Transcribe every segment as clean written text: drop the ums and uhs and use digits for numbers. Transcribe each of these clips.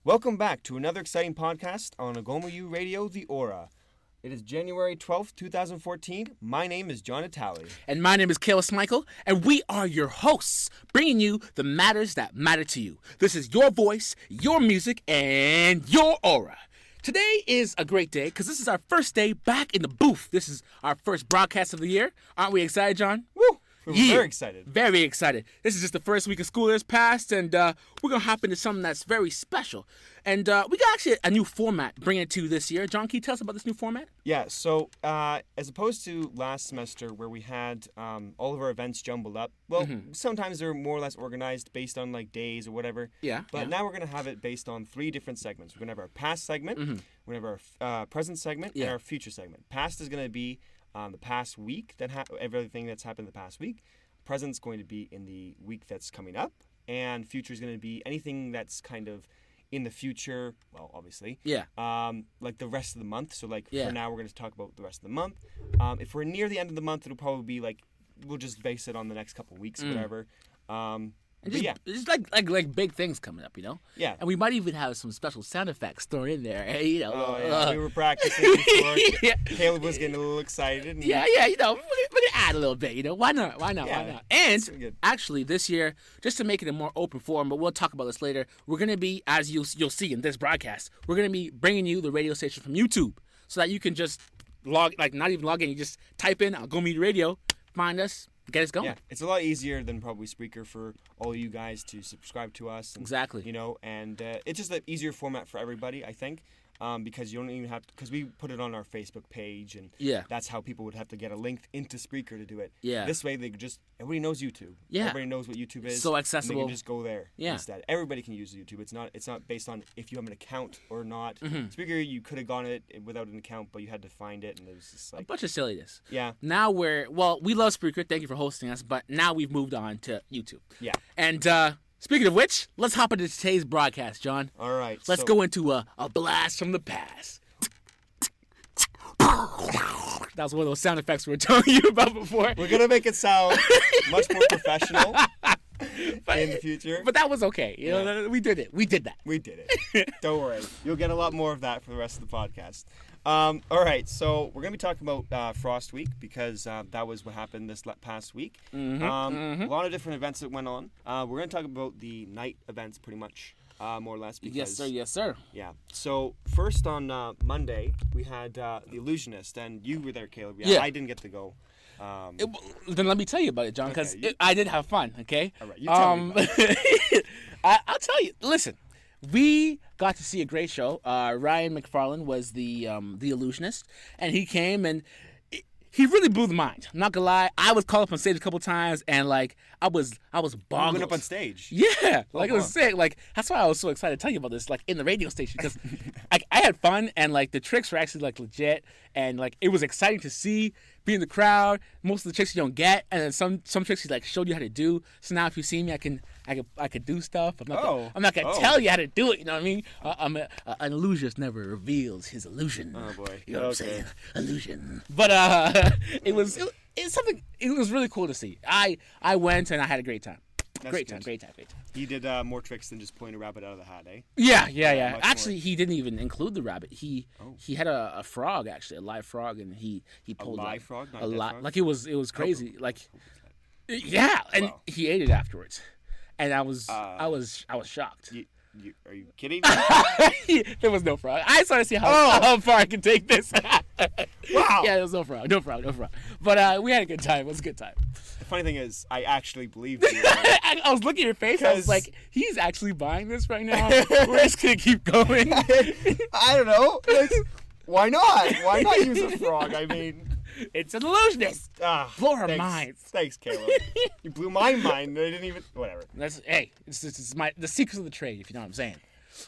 Welcome back to another exciting podcast on Algoma U Radio, The Aura. It is January 12th, 2014. My name is John Natali. And my name is Kayla Smichael, and we are your hosts, bringing you the matters that matter to you. This is your voice, your music, and your aura. Today is a great day because this is our first day back in the booth. This is our first broadcast of the year. Aren't we excited, John? Woo! We're very excited. Very excited. This is just the first week of school that's passed, and we're going to hop into something that's very special. And we got actually a new format bringing it to you this year. John, can you tell us about this new format? Yeah, so as opposed to last semester where we had all of our events jumbled up, well, sometimes they're more or less organized based on like days or whatever. Yeah. But now we're going to have it based on 3 different segments. We're going to have our past segment, we're going to have our present segment, and our future segment. Past is going to be the past week, everything that's happened the past week. Present's going to be in the week that's coming up, and future is going to be anything that's kind of in the future, well, obviously. Yeah. Like the rest of the month. So, like, Yeah. for now, we're going to talk about the rest of the month. If we're near the end of the month, it'll probably be like, we'll just base it on the next couple weeks or whatever. It's like big things coming up, you know? Yeah. And we might even have some special sound effects thrown in there, you know. Oh, yeah. We were practicing before. Yeah. Caleb was getting a little excited. And Yeah, you know, we're gonna add a little bit, you know. Why not? Yeah, And so good. actually, this year, just to make it a more open forum, but we'll talk about this later, we're gonna be, as you'll see in this broadcast, we're gonna be bringing you the radio station from YouTube, so that you can just not even log in, you just type in Algoma Radio, find us, get us going. Yeah, it's a lot easier than probably Spreaker for all you guys to subscribe to us. And, Exactly. You know, and it's just an easier format for everybody, I think, because you don't even have to, because we put it on our Facebook page, and Yeah. that's how people would have to get a link into Spreaker to do it. Yeah. This way, they could just, everybody knows YouTube. Yeah. Everybody knows what YouTube is. So And accessible. they can just go there Yeah. instead. Everybody can use YouTube. It's not based on if you have an account or not. Spreaker, you could have gone it without an account, but you had to find it, and it was just A like, bunch of silliness. yeah. Now we love Spreaker, thank you for hosting us, but now we've moved on to YouTube. Yeah. And speaking of which, let's hop into today's broadcast, John. All right. Let's so- go into a blast from the past. That was one of those sound effects we were telling you about before. We're gonna make it sound much more professional in the future. But that was okay. You know, we did it. We did that. We did it. Don't worry. You'll get a lot more of that for the rest of the podcast. All right, so we're gonna be talking about Frost Week because that was what happened this past week. A lot of different events that went on. We're gonna talk about the night events pretty much. More or less. Because, Yes, sir. Yeah. So first on Monday we had the Illusionist, and you were there, Caleb. Yeah. I didn't get to go. Then let me tell you about it, John, because I did have fun. Okay. All right, you tell me. I'll tell you. Listen, we got to see a great show. Ryan McFarlane was the Illusionist, and he came and he really blew the mind. I'm not gonna lie. I was called up on stage a couple times, and like I was boggled. You went up on stage. Yeah, like it was wow. sick. Like that's why I was so excited to tell you about this, like in the radio station, because I had fun, and like the tricks were actually like legit, and like it was exciting to see, be in the crowd. Most of the tricks you don't get, and then some tricks he like showed you how to do. So now if you see me, I could do stuff. I'm not gonna tell you how to do it. You know what I mean? An illusionist never reveals his illusion. Oh boy. You know what I'm saying? Illusion. But it was something. It was really cool to see. I went and I had a great time. Great time. He did more tricks than just pulling a rabbit out of the hat, eh? Yeah. much Actually, more. he didn't even include the rabbit. He had a frog, actually, a live frog, and he pulled live frog, not a a dead lot. frog? Like it was crazy. Like yeah, and Wow. he ate it afterwards, and I was shocked. Are you kidding? There was no frog. I started to see how far I could take this. Wow. Yeah, there was no frog. But we had a good time. It was a good time. The funny thing is, I actually believed you. I was looking at your face. I was 'Cause- like, he's actually buying this right now. We're just gonna keep going. I don't know. Like, why not? Why not use a frog? I mean, It's an illusionist. Blow our thanks. minds. Thanks, Caleb. You blew my mind. I didn't even. Whatever. It's the secrets of the trade, if you know what I'm saying.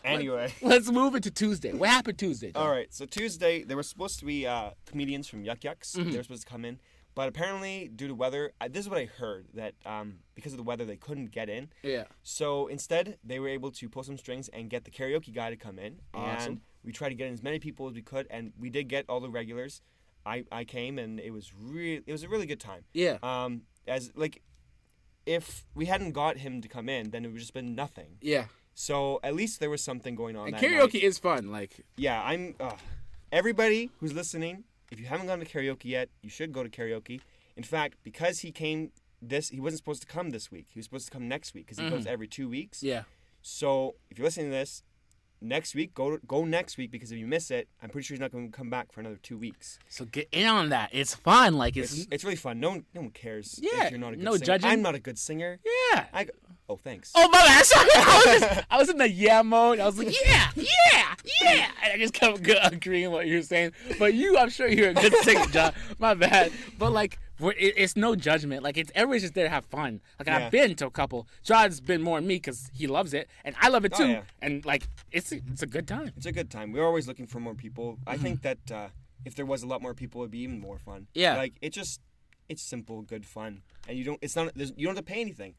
Anyway. Let's move into Tuesday. What happened Tuesday, John? All right. So Tuesday, there were supposed to be comedians from Yuck Yucks. They were supposed to come in, but apparently, due to weather, this is what I heard, that because of the weather, they couldn't get in. Yeah. So instead, they were able to pull some strings and get the karaoke guy to come in. Awesome. And we tried to get in as many people as we could, and we did get all the regulars. I came, and it was a really good time. Yeah. As like, if we hadn't got him to come in, then it would just been nothing. Yeah. So at least there was something going on. And that karaoke night. is fun. Like, Yeah, everybody who's listening, if you haven't gone to karaoke yet, you should go to karaoke. In fact, because he wasn't supposed to come this week. He was supposed to come next week because he goes every 2 weeks. yeah. So if you're listening to this, next week, go next week, because if you miss it, I'm pretty sure he's not going to come back for another 2 weeks. So get in on that. It's fun. Like, It's really fun. No one cares Yeah, if you're not a good no singer. judging. I'm not a good singer. yeah. Oh, thanks. Oh, my bad. Sorry. I was in the yeah mode. I was like, yeah. And I just kept agreeing what you were saying. But I'm sure you're a good singer, John. My bad. But, like, it's no judgment. Like, everybody's just there to have fun. Like, I've been to a couple. John's been more than me because he loves it. And I love it, too. Yeah. And, like, it's a good time. It's a good time. We're always looking for more people. I think that if there was a lot more people, it'd be even more fun. Yeah. Like, it's simple, good fun. And you don't have to pay anything.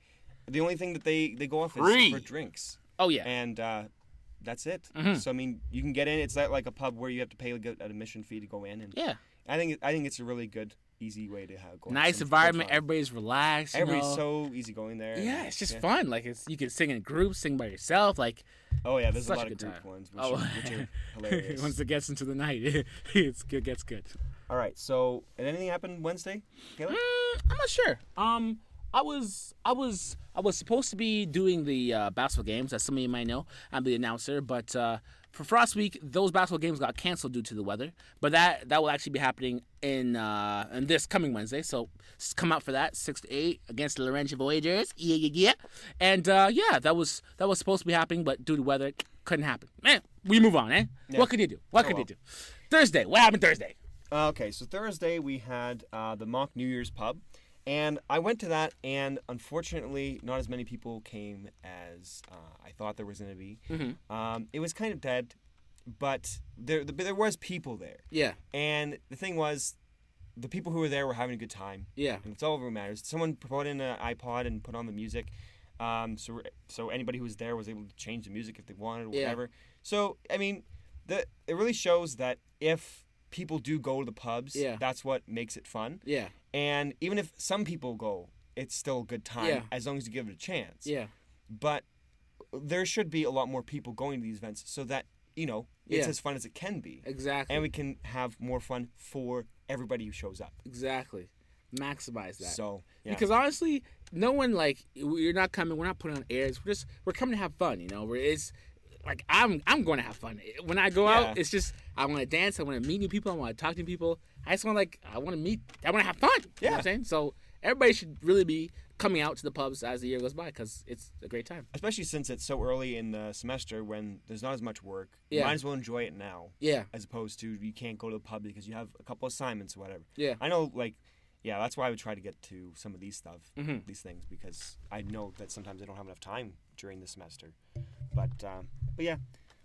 The only thing that they go off Free. is for drinks. Oh, yeah. And that's it. Mhm. So I mean, you can get in. It's not like a pub where you have to pay an admission fee to go in. And Yeah. I think it's a really good, easy way to go. Nice environment. Everybody's relaxed. Everybody's so easy going there. Yeah, it's just fun. Like, you can sing in groups, sing by yourself. Like, Oh yeah, there's a such lot a of good group time. ones, which are hilarious. Once it gets into the night, it gets good. All right. So, did anything happen Wednesday, Caleb? I'm not sure. I was supposed to be doing the basketball games, as some of you might know. I'm the announcer, but for Frost Week, those basketball games got canceled due to the weather. But that will actually be happening in this coming Wednesday. So come out for that, 6 to 8 against the Laurentian Voyagers. Yeah. And that was supposed to be happening, but due to weather, couldn't happen. Man, we move on, eh? Yeah. What could you do? What could you do? Thursday. What happened Thursday? Okay, so Thursday we had the mock New Year's pub, and I went to that, and unfortunately, not as many people came as I thought there was going to be. Mm-hmm. It was kind of dead, but there was people there. Yeah. And the thing was, the people who were there were having a good time. Yeah. And it's all that matters. Someone brought in an iPod and put on the music, so anybody who was there was able to change the music if they wanted or whatever. So I mean, it really shows that if people do go to the pubs, that's what makes it fun. Yeah. And even if some people go, it's still a good time as long as you give it a chance. Yeah. But there should be a lot more people going to these events so that, it's as fun as it can be. Exactly. And we can have more fun for everybody who shows up. Exactly. Maximize that. So, yeah. Because honestly, no one, like, you're not coming, we're not putting on airs. We're coming to have fun, It's like, I'm going to have fun. When I go out, it's just, I want to dance, I want to meet new people, I want to talk to new people. I just want to, I want to have fun. You know what I'm saying? So everybody should really be coming out to the pubs as the year goes by, because it's a great time. Especially since it's so early in the semester when there's not as much work. Yeah. You might as well enjoy it now. Yeah. As opposed to you can't go to the pub because you have a couple assignments or whatever. Yeah. I know, that's why I would try to get to some of these Mm-hmm. these things, because I know that sometimes I don't have enough time during the semester. But yeah.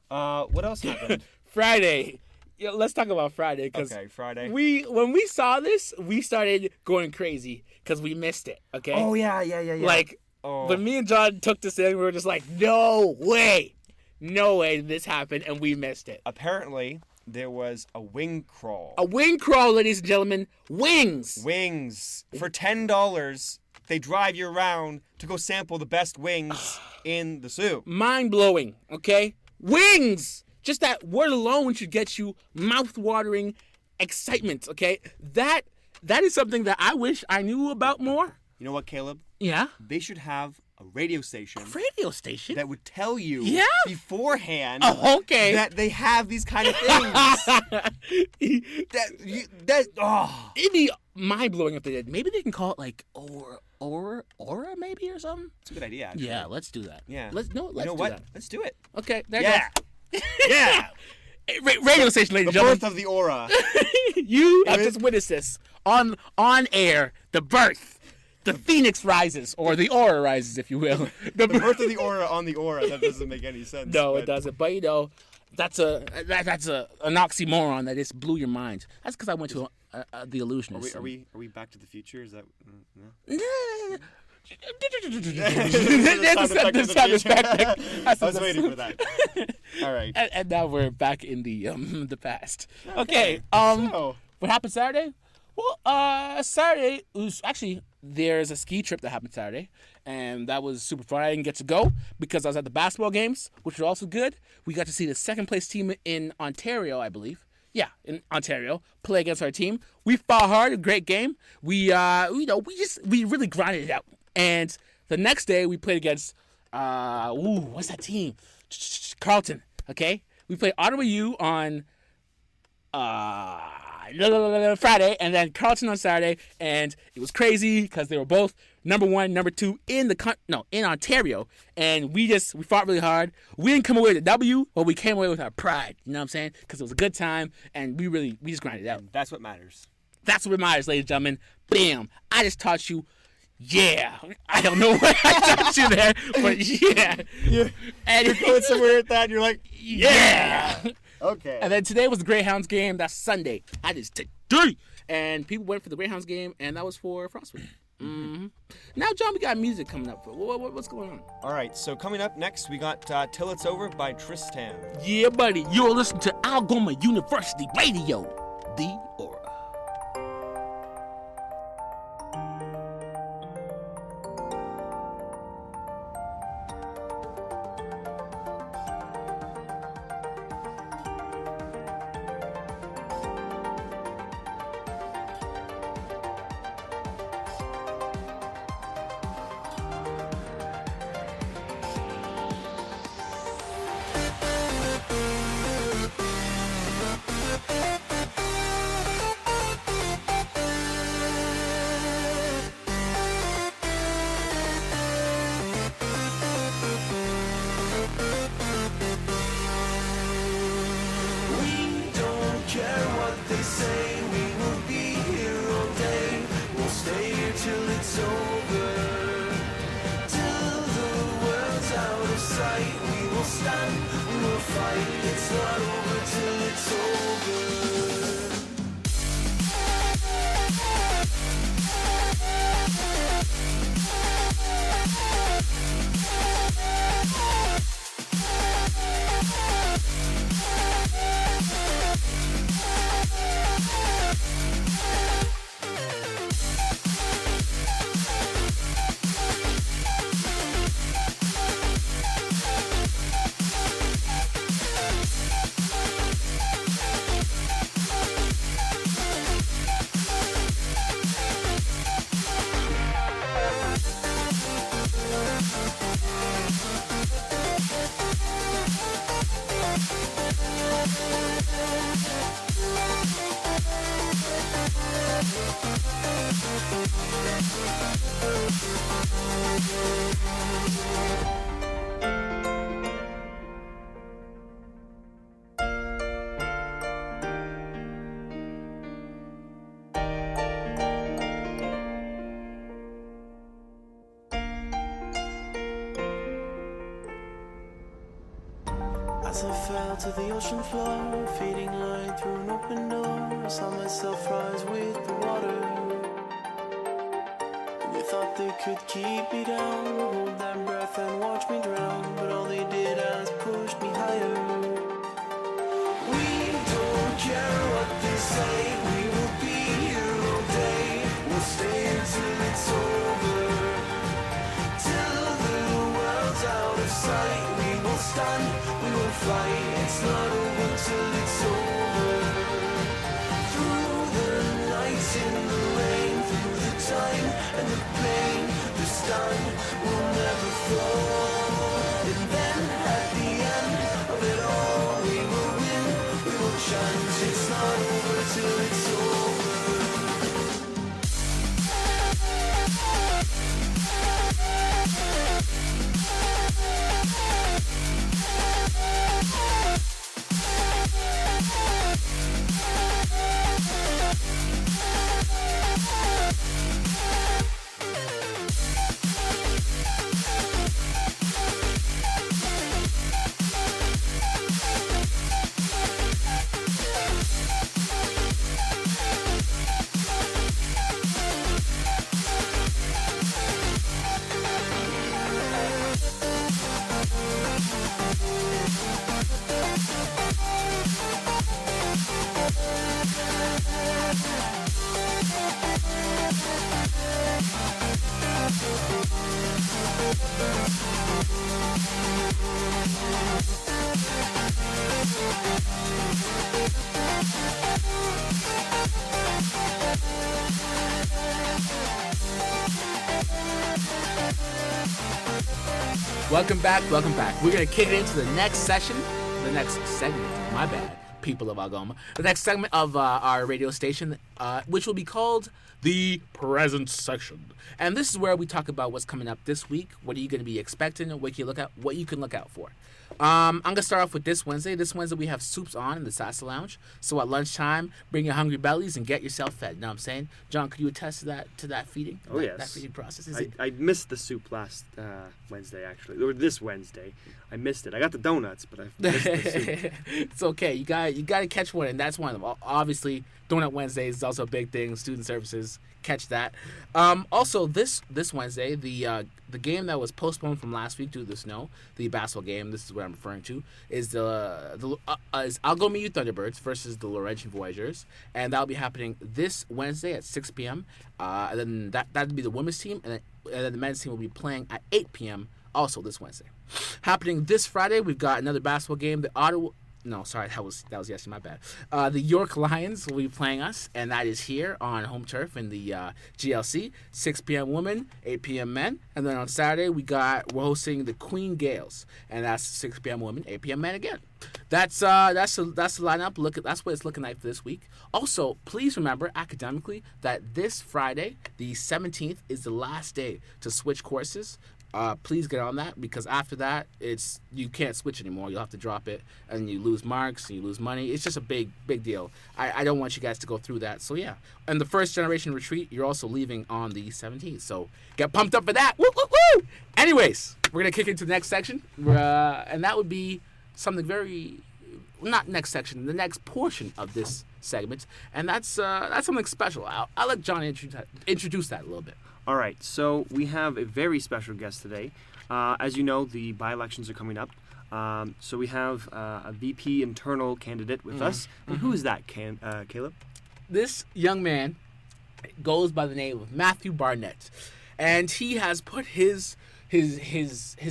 What else happened? Friday. Yeah, let's talk about Friday, because Friday. When we saw this, we started going crazy because we missed it. Okay. Oh yeah. Like, when me and John took this in, we were just like, no way did this happen, and we missed it. Apparently, there was a wing crawl. A wing crawl, ladies and gentlemen. Wings For $10, they drive you around to go sample the best wings in the zoo. Mind blowing. Okay. Wings. Just that word alone should get you mouth-watering excitement. Okay. That is something that I wish I knew about more. You know what, Caleb? Yeah. They should have a radio station. Radio station? That would tell you beforehand that they have these kind of things. It'd be mind-blowing if they did. Maybe they can call it like Aura maybe, or something. It's a good idea, actually. Yeah, let's do that. Yeah. Let's do what? that. Let's do it. Okay, there Yeah. goes. Yeah. Radio station, ladies and The gentlemen. birth of the aura. You have just witnessed this on air. The birth. The phoenix rises, or the aura rises, if you will. The birth of the aura on the aura. That doesn't make any sense. No, it doesn't. But that's an oxymoron that just blew your mind. That's because I went to the Illusionist. Are we Back to the Future? Is that no? I was waiting for that. All right. And now we're back in the past. Okay. So, what happened Saturday? Well, Saturday was actually, there's a ski trip that happened Saturday, and that was super fun. I didn't get to go because I was at the basketball games, which were also good. We got to see the second place team in Ontario, I believe. Yeah, in Ontario, play against our team. We fought hard, a great game. We really grinded it out. And the next day we played against what's that team? Carleton. Okay, we played Ottawa U on Friday, and then Carleton on Saturday, and it was crazy because they were both number 1, number 2 in Ontario, and we fought really hard. We didn't come away with a W, but we came away with our pride. You know what I'm saying? Because it was a good time, and we just grinded it out. And that's what matters. That's what matters, ladies and gentlemen. Bam! I just taught you. Yeah, I don't know what I taught you there, but yeah. And you're going somewhere with that, and you're like, yeah. Okay. And then today was the Greyhounds game. That's Sunday. That is today. And people went for the Greyhounds game, and that was for Frostweek. Mm-hmm. Now, John, we got music coming up. What's going on? All right, so coming up next, we got Till It's Over by Tristan. Yeah, buddy. You're listening to Algoma University Radio, The Aura. As I fell to the ocean floor, fading light through an open door, I saw myself rise with the water. And they thought they could keep me down, hold that breath and watch me drown, but all they did was push me higher. We don't care what they say, we will be here all day, we'll stay until it's over, till the world's out of sight. We will stand, we will fight, it's not over till it's over. Through the nights in the rain, through the time and the pain, the stand will never fall. And then at the end of it all, we will win, we will chant, it's not over till it's over. Welcome back. We're going to kick it into the next session, the next segment, my bad, people of Algoma. The next segment of our radio station, which will be called the Present Section. And this is where we talk about what's coming up this week, what are you going to be expecting, and what you can look out for. I'm going to start off with this Wednesday. This Wednesday we have soups on in the Salsa Lounge. So at lunchtime, bring your hungry bellies and get yourself fed. You know what I'm saying? John, could you attest to that feeding? Oh, yes. That feeding process? I missed the soup last Wednesday, actually. Or this Wednesday. I missed it. I got the donuts, but I missed the soup. It's okay. You got to catch one, and that's one of them. Obviously, Donut Wednesdays is also a big thing. Student services, catch that. Also, this Wednesday, the game that was postponed from last week due to the snow, the basketball game, this is what I'm referring to, is is Algoma U Thunderbirds versus the Laurentian Voyageurs, and that'll be happening this Wednesday at 6 p.m. And then that'll be the women's team, and then the men's team will be playing at 8 p.m. also this Wednesday. Happening this Friday, we've got another basketball game. That was yesterday, my bad. The York Lions will be playing us, and that is here on home turf in the GLC, 6 p.m. women, 8 p.m. men. And then on Saturday, we're hosting the Queen Gales, and that's 6 p.m. women, 8 p.m. men again. That's the lineup. That's what it's looking like for this week. Also, please remember academically that this Friday, the 17th, is the last day to switch courses. Please get on that, because after that, you can't switch anymore. You'll have to drop it, and you lose marks, and you lose money. It's just a big deal. I don't want you guys to go through that. So yeah, and the first generation retreat, you're also leaving on the 17th. So get pumped up for that. Woo woo woo! Anyways, we're gonna kick into the next section, and that would be something not next section, the next portion of this segment, and that's something special. I'll let John introduce that a little bit. All right, so we have a very special guest today. As you know, the by-elections are coming up. So we have a VP internal candidate with us. And who is that, Caleb? This young man goes by the name of Matthew Barnett, and he has put his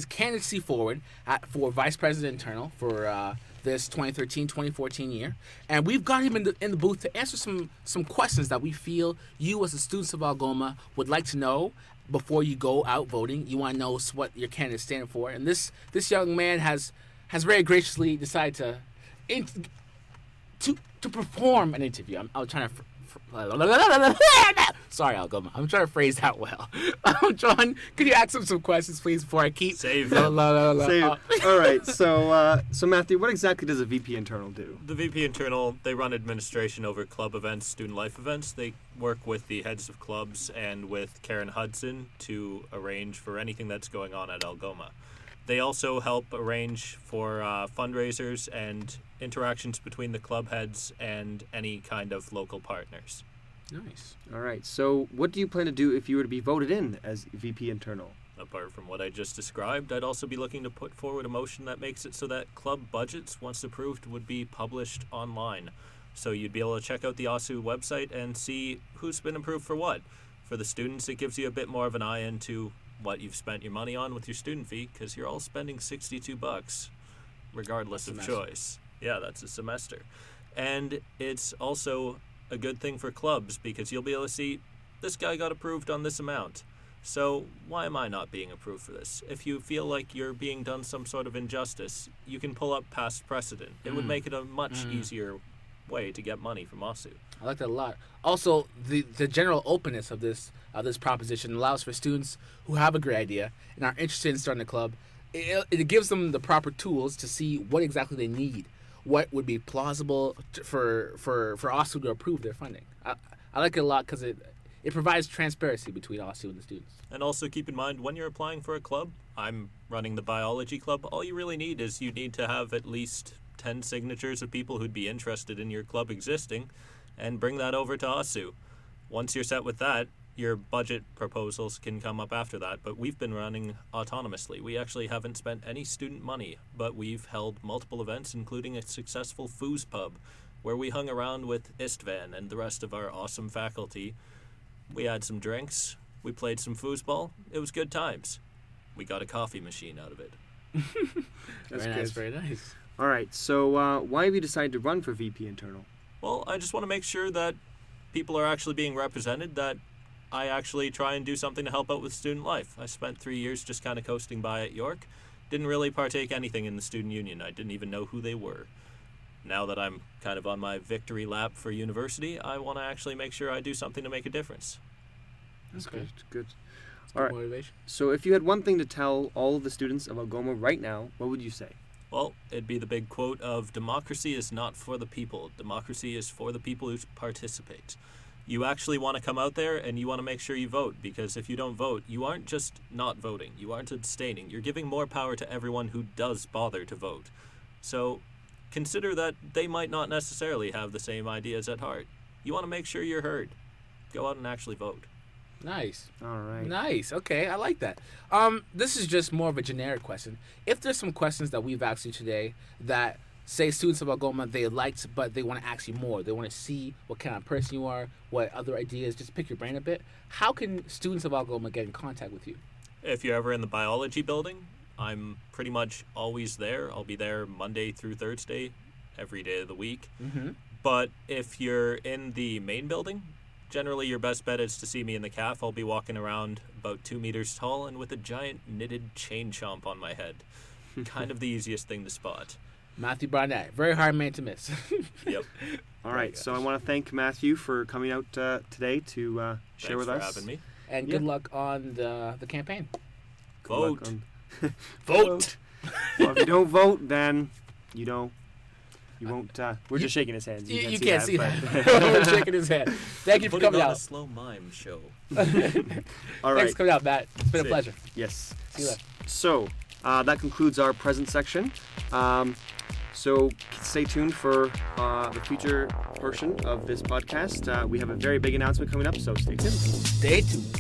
candidacy forward for vice president internal for this 2013-2014 year, and we've got him in the booth to answer some questions that we feel you as the students of Algoma would like to know before you go out voting. You want to know what your candidate standing for, and this young man has very graciously decided to perform an interview. I'm trying to. Sorry, Algoma. I'm trying to phrase that well. John, could you ask him some questions, please, before I keep... Save it. All right. So Matthew, what exactly does a VP internal do? The VP internal, they run administration over club events, student life events. They work with the heads of clubs and with Karen Hudson to arrange for anything that's going on at Algoma. They also help arrange for fundraisers and interactions between the club heads and any kind of local partners. Nice. All right. So what do you plan to do if you were to be voted in as VP internal? Apart from what I just described, I'd also be looking to put forward a motion that makes it so that club budgets, once approved, would be published online. So you'd be able to check out the OSU website and see who's been approved for what. For the students, it gives you a bit more of an eye into what you've spent your money on with your student fee, because you're all spending $62 regardless of choice. Yeah, that's a semester. And it's also a good thing for clubs, because you'll be able to see this guy got approved on this amount, so why am I not being approved for this? If you feel like you're being done some sort of injustice, you can pull up past precedent. It would make it a much easier way to get money from OSU. I like that a lot. Also, the general openness of this proposition allows for students who have a great idea and are interested in starting a club. It gives them the proper tools to see what exactly they need, what would be plausible for OSU to approve their funding. I like it a lot because it provides transparency between OSU and the students. And also keep in mind, when you're applying for a club, I'm running the biology club, all you really need is you need to have at least 10 signatures of people who'd be interested in your club existing, and bring that over to OSU. Once you're set with that, your budget proposals can come up after that, but we've been running autonomously. We actually haven't spent any student money, but we've held multiple events, including a successful foos pub, where we hung around with Istvan and the rest of our awesome faculty. We had some drinks, we played some foosball, it was good times. We got a coffee machine out of it. That's very good. nice, very nice. All right, so why have you decided to run for VP internal? Well, I just want to make sure that people are actually being represented, that I actually try and do something to help out with student life. I spent 3 years just kind of coasting by at York, didn't really partake anything in the student union. I didn't even know who they were. Now that I'm kind of on my victory lap for university, I want to actually make sure I do something to make a difference. That's Okay. good. It's All good right. motivation. So if you had one thing to tell all of the students of Algoma right now, what would you say? Well, it'd be the big quote of democracy is not for the people. Democracy is for the people who participate. You actually want to come out there and you want to make sure you vote, because if you don't vote, you aren't just not voting. You aren't abstaining. You're giving more power to everyone who does bother to vote. So consider that they might not necessarily have the same ideas at heart. You want to make sure you're heard. Go out and actually vote. Nice. All right. Nice. Okay, I like that. This is just more of a generic question. If there's some questions that we've asked you today that say students of Algoma they liked, but they want to ask you more. They want to see what kind of person you are, what other ideas, just pick your brain a bit. How can students of Algoma get in contact with you? If you're ever in the biology building, I'm pretty much always there. I'll be there Monday through Thursday, every day of the week. Mm-hmm. But if you're in the main building, generally your best bet is to see me in the calf. I'll be walking around about 2 meters tall and with a giant knitted chain chomp on my head. Kind of the easiest thing to spot. Matthew Barnett, very hard man to miss. Yep. All right. So I want to thank Matthew for coming out today to share Thanks with for us. having me. And good luck on the campaign. Good luck Vote. on- Vote. Well, if you don't vote, then you know you won't. We're just shaking his hands. You can't see but- that. We're shaking his head. Thank you for Putting coming on a out. slow mime show. All Thanks right. for coming out, Matt. It's been a Sick. pleasure. Yes. See you later. So that concludes our present section. So stay tuned for the future portion of this podcast. We have a very big announcement coming up, so stay tuned. Stay tuned.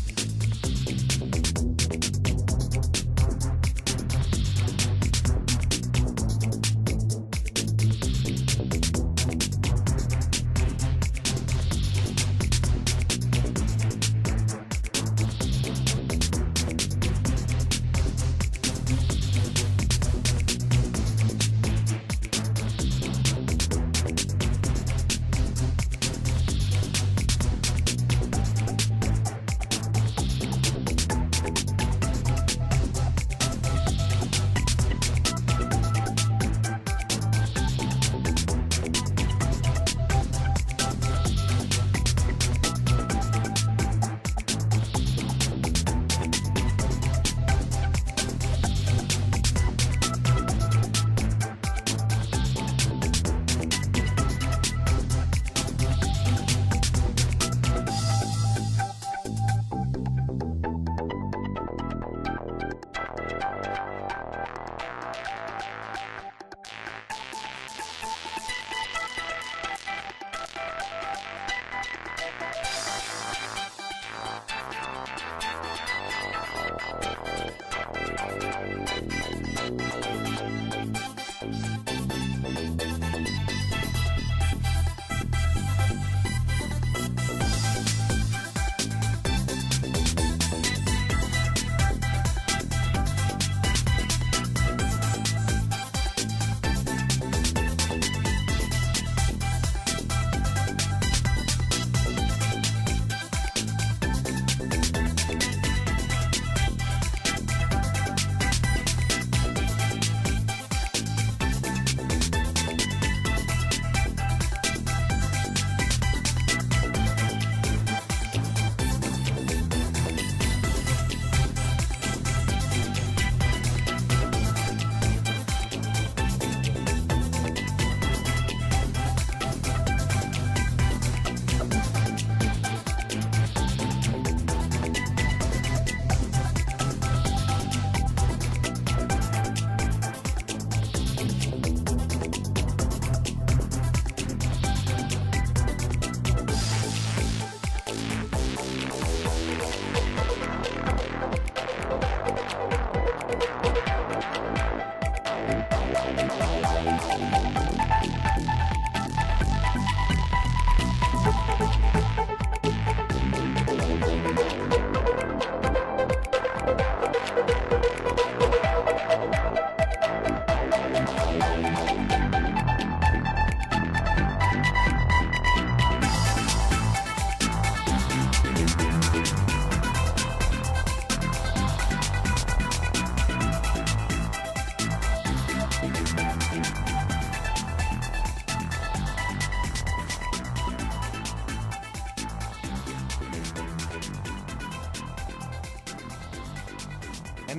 And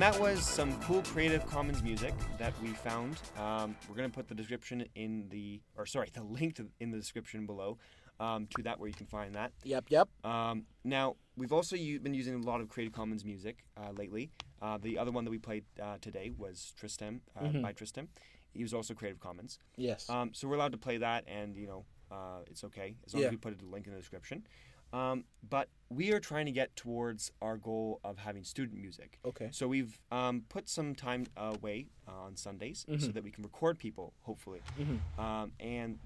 that was some cool Creative Commons music that we found. We're going to put the description in the link in the description below to that where you can find that. Yep. Now, we've also been using a lot of Creative Commons music lately. The other one that we played today was Tristan, by Tristan. He was also Creative Commons. Yes. So we're allowed to play that, and, it's okay as long as we put a link in the description. But we are trying to get towards our goal of having student music. Okay. So we've put some time away on Sundays so that we can record people, hopefully. And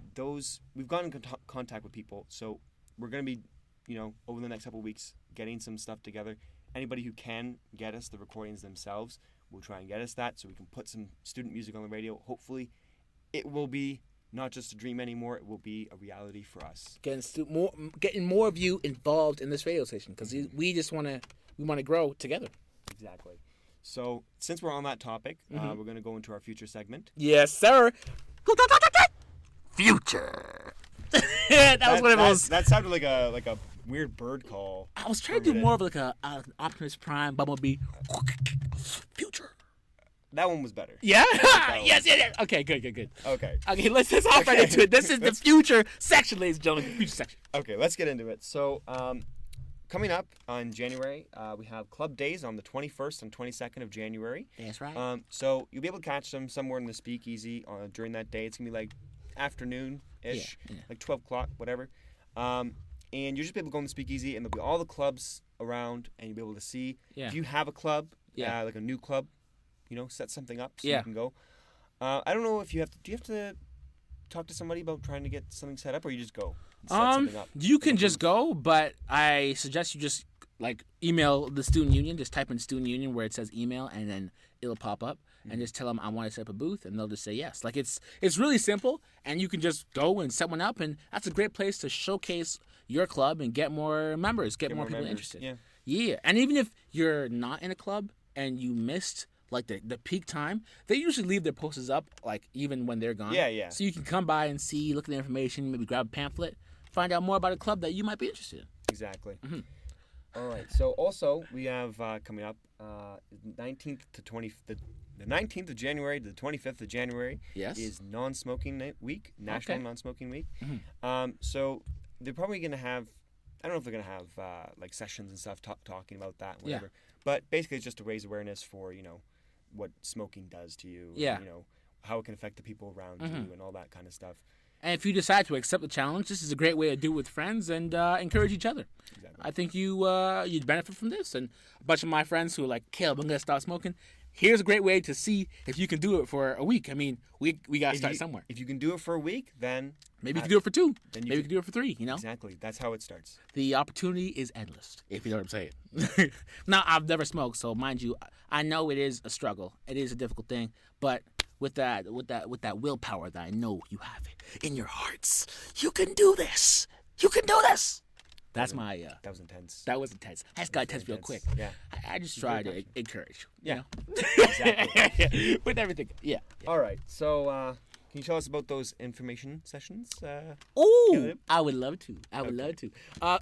we've gotten in contact with people. So we're going to be, over the next couple of weeks, getting some stuff together. Anybody who can get us the recordings themselves, will try and get us that so we can put some student music on the radio. Hopefully, it will be not just a dream anymore, it will be a reality for us. Getting more of you involved in this radio station because we just want to grow together. Exactly. So since we're on that topic, we're going to go into our future segment. Yes, sir. Future. that was one of those. That sounded like a weird bird call. I was trying to do more of like an Optimus Prime Bumblebee. Future. That one was better. Yeah? Yes. Okay, good. Okay. Okay, let's hop right into it. This is the future section, ladies and gentlemen. The future section. Okay, let's get into it. So, coming up on January, we have club days on the 21st and 22nd of January. That's right. So you'll be able to catch them somewhere in the speakeasy during that day. It's going to be like afternoon-ish, like 12 o'clock, whatever. And you'll just be able to go in the speakeasy, and there'll be all the clubs around, and you'll be able to see. If you have a club, like a new club, set something up so you can go. I don't know if do you have to talk to somebody about trying to get something set up, or you just go and set something up? You can just go, but I suggest you just email the student union. Just type in student union where it says email, and then it'll pop up, and just tell them I want to set up a booth, and they'll just say yes. It's really simple, and you can just go and set one up, and that's a great place to showcase your club and get more members, get more people interested. Yeah, and even if you're not in a club and you missed the peak time, they usually leave their posters up even when they're gone. Yeah. So you can come by and see, look at the information, maybe grab a pamphlet, find out more about a club that you might be interested in. Exactly. All right. So also we have coming up the 19th of January to the 25th of January is Non-Smoking Week, National Non-Smoking Week. So they're probably going to have, I don't know if they're going to have sessions and stuff talking about that, whatever. But basically it's just to raise awareness for, what smoking does to you, how it can affect the people around you and all that kind of stuff. And if you decide to accept the challenge, this is a great way to do it with friends and encourage each other. Exactly. I think you'd benefit from this. And a bunch of my friends who are like, Caleb, I'm going to start smoking. Here's a great way to see if you can do it for a week. I mean, we got to start somewhere. If you can do it for a week, then maybe you can do it for 2. Maybe you can do it for 3, Exactly. That's how it starts. The opportunity is endless, if you know what I'm saying. Now, I've never smoked, so mind you, I know it is a struggle. It is a difficult thing, but with that willpower that I know you have in your hearts, you can do this. You can do this. That's my. That was intense. That was intense. I just got intense real quick. Yeah. I just try to encourage. Yeah. Exactly. With everything. Yeah. All right. So, can you tell us about those information sessions? I would love to. Love to.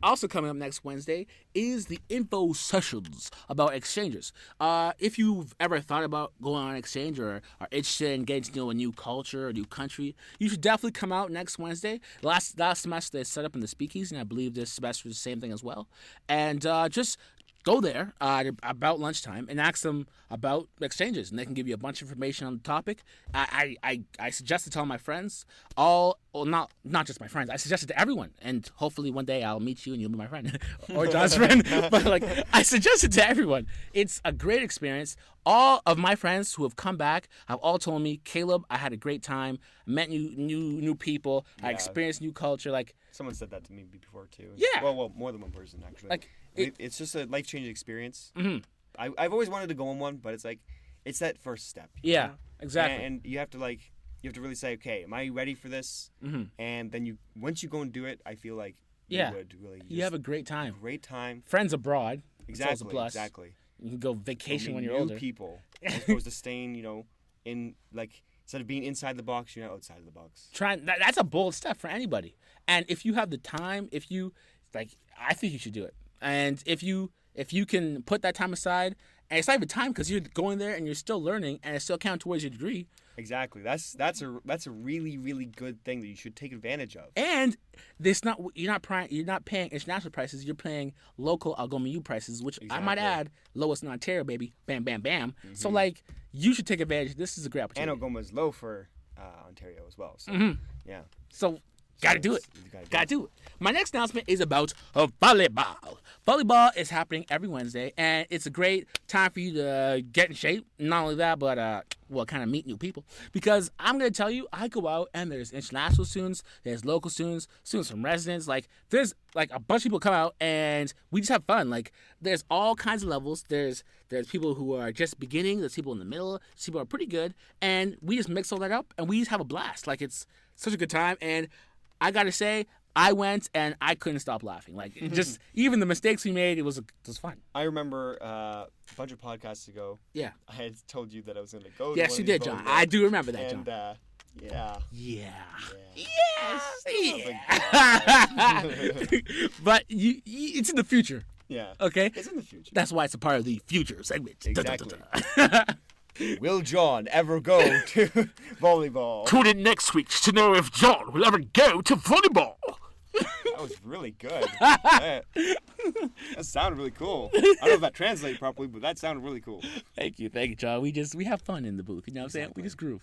Also coming up next Wednesday is the info sessions about exchanges. If you've ever thought about going on an exchange or are interested in getting to know a new culture or a new country, you should definitely come out next Wednesday. Last semester they set up in the Speakeasy, and I believe this semester is the same thing as well. And just go there about lunchtime and ask them about exchanges, and they can give you a bunch of information on the topic. I suggest to tell my friends, not just my friends. I suggest it to everyone, and hopefully one day I'll meet you and you'll be my friend or John's friend. But I suggest it to everyone. It's a great experience. All of my friends who have come back have all told me, Caleb, I had a great time. Met new people. I experienced new culture. Someone said that to me before too. Yeah. Well, more than one person actually. It's just a life-changing experience. I've always wanted to go on one, but it's that first step. Yeah, exactly. And you have to really say, okay, am I ready for this? And then once you go and do it, I feel like you would really. You have a great time. Great time. Friends abroad. Exactly. A plus. Exactly. You can go vacation when you're new older. People, as opposed to staying, in Instead of being inside the box, you're outside of the box. That's a bold step for anybody. And if you have the time, I think you should do it. And if you can put that time aside, and it's not even time because you're going there and you're still learning, and it still counts towards your degree. Exactly. That's a really, really good thing that you should take advantage of. And you're not paying international prices. You're paying local Algoma U prices, which I might add, lowest in Ontario, baby. Bam, bam, bam. Mm-hmm. So you should take advantage. This is a great opportunity. And Algoma is low for Ontario as well. So yeah. So gotta do it. You Gotta do it. My next announcement is about volleyball. Volleyball is happening every Wednesday, and it's a great time for you to get in shape. Not only that, but kind of meet new people. Because I'm gonna tell you, I go out and there's international students, there's local students from residents. There's a bunch of people come out and we just have fun. There's all kinds of levels. There's people who are just beginning. There's people in the middle. There's people who are pretty good, and we just mix all that up and we just have a blast. It's such a good time, and I gotta say, I went and I couldn't stop laughing. Just even the mistakes we made, it was fun. I remember a bunch of podcasts ago. Yeah. I had told you that I was going to go. Yes, you did, John. I do remember that, John. And yeah. Yes. But it's in the future. Yeah. Okay. It's in the future. That's why it's a part of the future segment. Exactly. Will John ever go to volleyball? Tune in next week to know if John will ever go to volleyball. That was really good. That sounded really cool. I don't know if that translated properly, but that sounded really cool. Thank you, John. We have fun in the booth. You know what I'm saying? We just groove.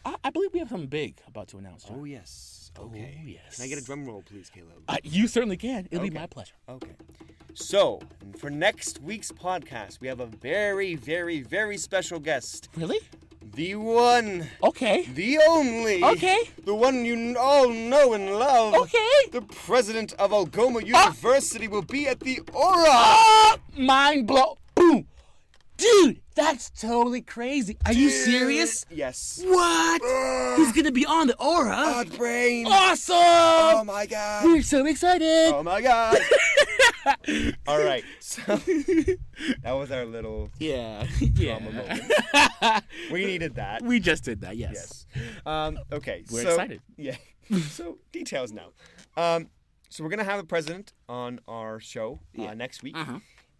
I believe we have something big about to announce, John. Oh yes. Okay. Oh yes. Can I get a drum roll, please, Caleb? You certainly can. It'll be my pleasure. Okay. So, for next week's podcast, we have a very, very, very special guest. Really? The one. Okay. The only. Okay. The one you all know and love. Okay. The president of Algoma University will be at the Aura. Mind blow. Boom. Dude, that's totally crazy. Are you serious? Yes. What? He's going to be on the Aura? Odd brain. Awesome. Oh my god. We're so excited. Oh my god. All right. So that was our little drama moment. We needed that. We just did that, yes. Okay. We're excited. Yeah. So details now. So we're gonna have the president on our show next week,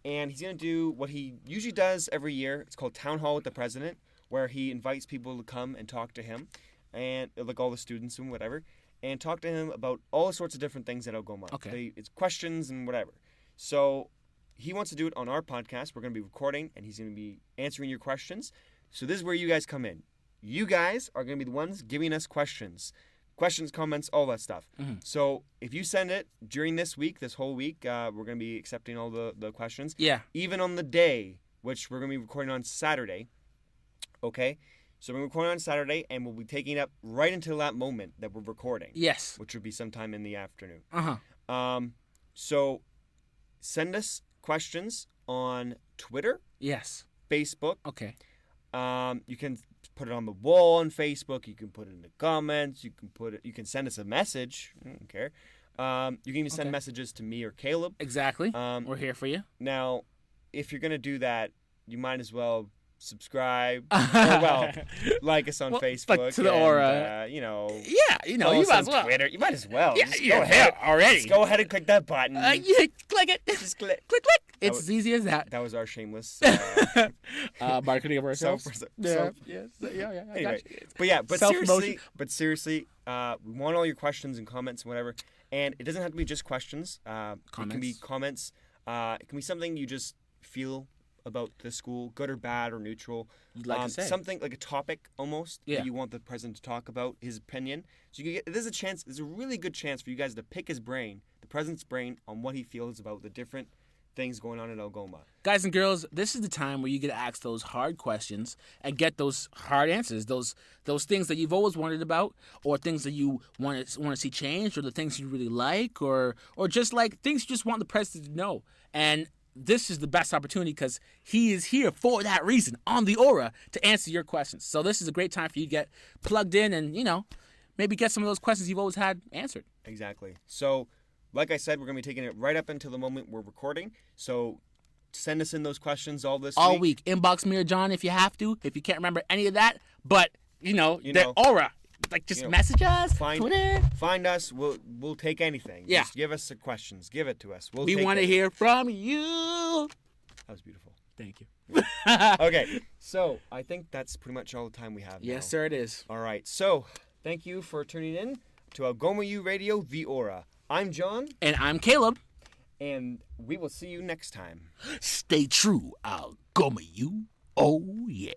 and he's gonna do what he usually does every year. It's called Town Hall with the President, where he invites people to come and talk to him, and all the students and whatever, and talk to him about all sorts of different things at Algoma. Okay. It's questions and whatever. So he wants to do it on our podcast. We're going to be recording, and he's going to be answering your questions. So this is where you guys come in. You guys are going to be the ones giving us questions, comments, all that stuff. So if you send it during this whole week, we're going to be accepting all the questions. Yeah. Even on the day, which we're going to be recording on Saturday. Okay? So we're recording on Saturday, and we'll be taking it up right until that moment that we're recording. Yes. Which would be sometime in the afternoon. So send us questions on Twitter. Yes. Facebook. Okay. You can put it on the wall on Facebook. You can put it in the comments. You can send us a message. I don't care. You can even send messages to me or Caleb. Exactly. We're here for you. Now, if you're gonna do that, you might as well subscribe or like us on Facebook to the Aura. You know, you might as well. Twitter. You might as well. Yeah, Just go ahead already. Just go ahead and click that button. Click it. Just click. Click. It's as easy as that. That was our shameless marketing of ourselves. Yeah. Anyway, but seriously, we want all your questions and comments and whatever. And it doesn't have to be just questions. It can be comments. It can be something you just feel about the school, good or bad or neutral. You'd like to say something like a topic almost that you want the president to talk about, his opinion. So you can get. There's a really good chance for you guys to pick his brain, the president's brain, on what he feels about the different things going on in Algoma. Guys and girls, this is the time where you get to ask those hard questions and get those hard answers. Those things that you've always wondered about, or things that you want to see changed, or the things you really like, or just like things you just want the president to know. And this is the best opportunity because he is here for that reason on the Aura to answer your questions. So this is a great time for you to get plugged in and, maybe get some of those questions you've always had answered. Exactly. So, like I said, we're going to be taking it right up until the moment we're recording. So send us in those questions all this all week. Inbox me or John if you have to. If you can't remember any of that, but the know, aura, like just message us. Twitter. Find us. We'll take anything. Yeah. Just give us the questions. Give it to us. We want to hear from you. That was beautiful. Thank you. Okay, so I think that's pretty much all the time we have. Yes, now. sir, it is. All right, so thank you for tuning in to Algoma U Radio, The Aura. I'm John. And I'm Caleb. And we will see you next time. Stay true, Algoma U. Oh, yeah.